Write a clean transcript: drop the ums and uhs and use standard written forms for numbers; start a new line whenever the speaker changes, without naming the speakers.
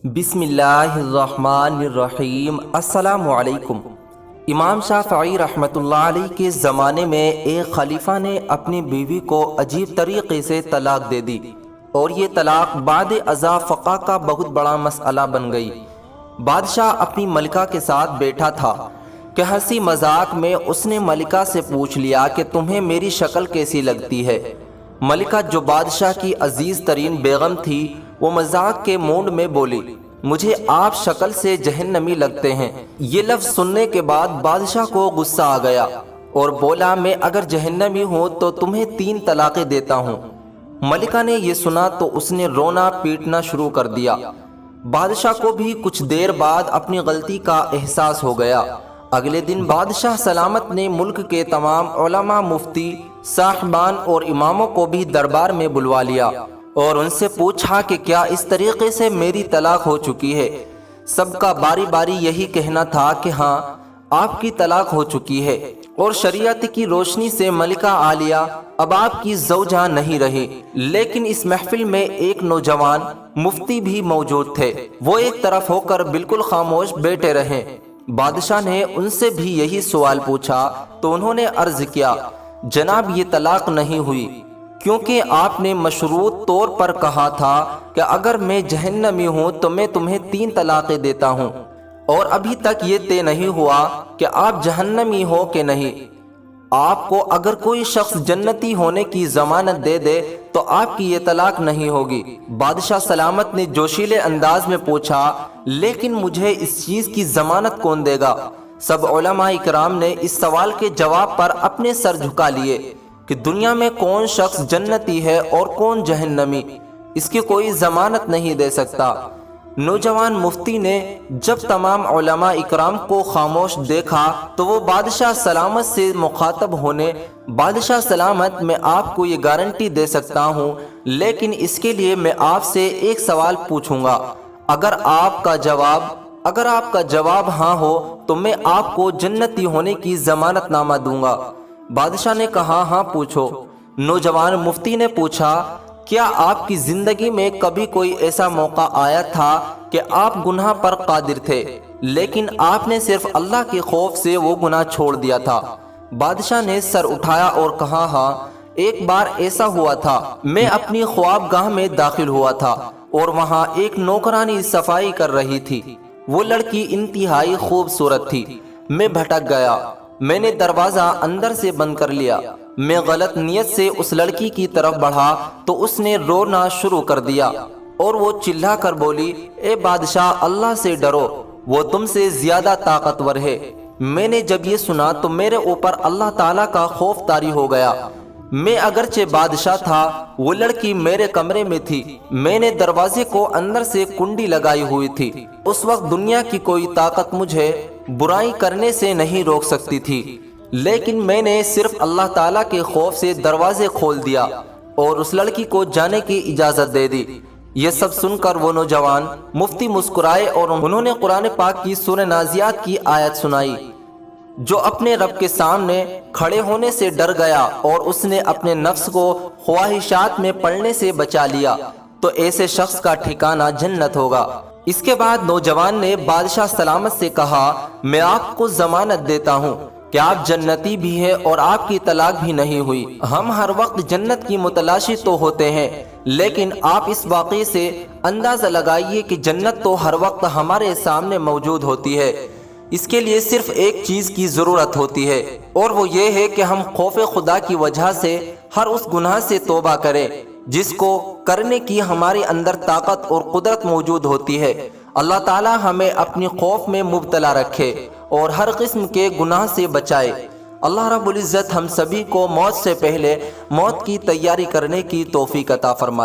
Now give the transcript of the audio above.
بسم اللہ الرحمن الرحیم۔ السلام علیکم۔ امام شافعی رحمۃ اللہ علیہ کے زمانے میں ایک خلیفہ نے اپنی بیوی کو عجیب طریقے سے طلاق دے دی اور یہ طلاق بعد ازاں فقہ کا بہت بڑا مسئلہ بن گئی۔ بادشاہ اپنی ملکہ کے ساتھ بیٹھا تھا کہ ہنسی مذاق میں اس نے ملکہ سے پوچھ لیا کہ تمہیں میری شکل کیسی لگتی ہے۔ ملکہ جو بادشاہ کی عزیز ترین بیگم تھی وہ مذاق کے موڈ میں بولی، مجھے آپ شکل سے جہنمی لگتے ہیں۔ یہ لفظ سننے کے بعد بادشاہ کو غصہ آ گیا اور بولا، میں اگر جہنمی ہوں تو تمہیں 3 طلاقیں دیتا ہوں۔ ملکہ نے یہ سنا تو اس نے رونا پیٹنا شروع کر دیا۔ بادشاہ کو بھی کچھ دیر بعد اپنی غلطی کا احساس ہو گیا۔ اگلے دن بادشاہ سلامت نے ملک کے تمام علماء، مفتی صاحبان اور اماموں کو بھی دربار میں بلوا لیا اور ان سے پوچھا کہ کیا اس طریقے سے میری طلاق ہو چکی ہے؟ سب کا باری باری یہی کہنا تھا کہ ہاں، آپ کی طلاق ہو چکی ہے اور شریعت کی روشنی سے ملکہ عالیہ اب آپ کی زوجہ نہیں رہی۔ لیکن اس محفل میں ایک نوجوان مفتی بھی موجود تھے۔ وہ ایک طرف ہو کر بالکل خاموش بیٹھے رہے۔ بادشاہ نے ان سے بھی یہی سوال پوچھا تو انہوں نے عرض کیا، جناب یہ طلاق نہیں ہوئی، کیونکہ آپ نے مشروط طور پر کہا تھا کہ اگر میں جہنمی ہوں تو میں تمہیں 3 طلاقیں دیتا ہوں، اور ابھی تک یہ طے نہیں ہوا کہ آپ جہنمی ہو کہ نہیں۔ آپ کو اگر کوئی شخص جنتی ہونے کی ضمانت دے دے تو آپ کی یہ طلاق نہیں ہوگی۔ بادشاہ سلامت نے جوشیلے انداز میں پوچھا، لیکن مجھے اس چیز کی ضمانت کون دے گا؟ سب علماء اکرام نے اس سوال کے جواب پر اپنے سر جھکا لیے کہ دنیا میں کون شخص جنتی ہے اور کون جہنمی، اس کی کوئی ضمانت نہیں دے سکتا۔ نوجوان مفتی نے جب تمام علماء اکرام کو خاموش دیکھا تو وہ بادشاہ سلامت سے مخاطب ہونے، بادشاہ سلامت میں آپ کو یہ گارنٹی دے سکتا ہوں، لیکن اس کے لیے میں آپ سے ایک سوال پوچھوں گا۔ اگر آپ کا جواب ہاں ہو تو میں آپ کو جنتی ہونے کی ضمانت نامہ دوں گا۔ بادشاہ نے کہا، ہاں پوچھو۔ نوجوان مفتی نے پوچھا، کیا آپ کی زندگی میں کبھی کوئی ایسا موقع آیا تھا کہ آپ گناہ پر قادر تھے لیکن آپ نے صرف اللہ کے خوف سے وہ گناہ چھوڑ دیا تھا؟ بادشاہ نے سر اٹھایا اور کہا، ہاں، ایک بار ایسا ہوا تھا۔ میں اپنی خواب گاہ میں داخل ہوا تھا اور وہاں ایک نوکرانی صفائی کر رہی تھی۔ وہ لڑکی انتہائی خوبصورت تھی۔ میں بھٹک گیا۔ میں نے دروازہ اندر سے بند کر لیا۔ میں غلط نیت سے اس لڑکی کی طرف بڑھا تو اس نے رونا شروع کر دیا اور وہ چلا کر بولی، اے بادشاہ، اللہ سے ڈرو، وہ تم سے زیادہ طاقتور ہے۔ میں نے جب یہ سنا تو میرے اوپر اللہ تعالیٰ کا خوف طاری ہو گیا۔ میں اگرچہ بادشاہ تھا، وہ لڑکی میرے کمرے میں تھی۔ میں نے دروازے کو اندر سے کنڈی لگائی ہوئی تھی۔ اس وقت دنیا کی کوئی طاقت مجھے برائی کرنے سے نہیں روک سکتی تھی، لیکن میں نے صرف اللہ تعالیٰ کے خوف سے دروازے کھول دیا اور اس لڑکی کو جانے کی اجازت دے دی۔ یہ سب سن کر وہ نوجوان مفتی مسکرائے اور انہوں نے قرآن پاک کی سورہ نازعات کی آیت سنائی، جو اپنے رب کے سامنے کھڑے ہونے سے ڈر گیا اور اس نے اپنے نفس کو خواہشات میں پڑنے سے بچا لیا تو ایسے شخص کا ٹھکانہ جنت ہوگا۔ اس کے بعد نوجوان نے بادشاہ سلامت سے کہا، میں آپ کو ضمانت دیتا ہوں کہ آپ جنتی بھی ہیں اور آپ کی طلاق بھی نہیں ہوئی۔ ہم ہر وقت جنت کی متلاشی تو ہوتے ہیں، لیکن آپ اس واقعے سے اندازہ لگائیے کہ جنت تو ہر وقت ہمارے سامنے موجود ہوتی ہے۔ اس کے لیے صرف ایک چیز کی ضرورت ہوتی ہے، اور وہ یہ ہے کہ ہم خوف خدا کی وجہ سے ہر اس گناہ سے توبہ کریں جس کو کرنے کی ہمارے اندر طاقت اور قدرت موجود ہوتی ہے۔ اللہ تعالی ہمیں اپنی خوف میں مبتلا رکھے اور ہر قسم کے گناہ سے بچائے۔ اللہ رب العزت ہم سبھی کو موت سے پہلے موت کی تیاری کرنے کی توفیق عطا فرمائے۔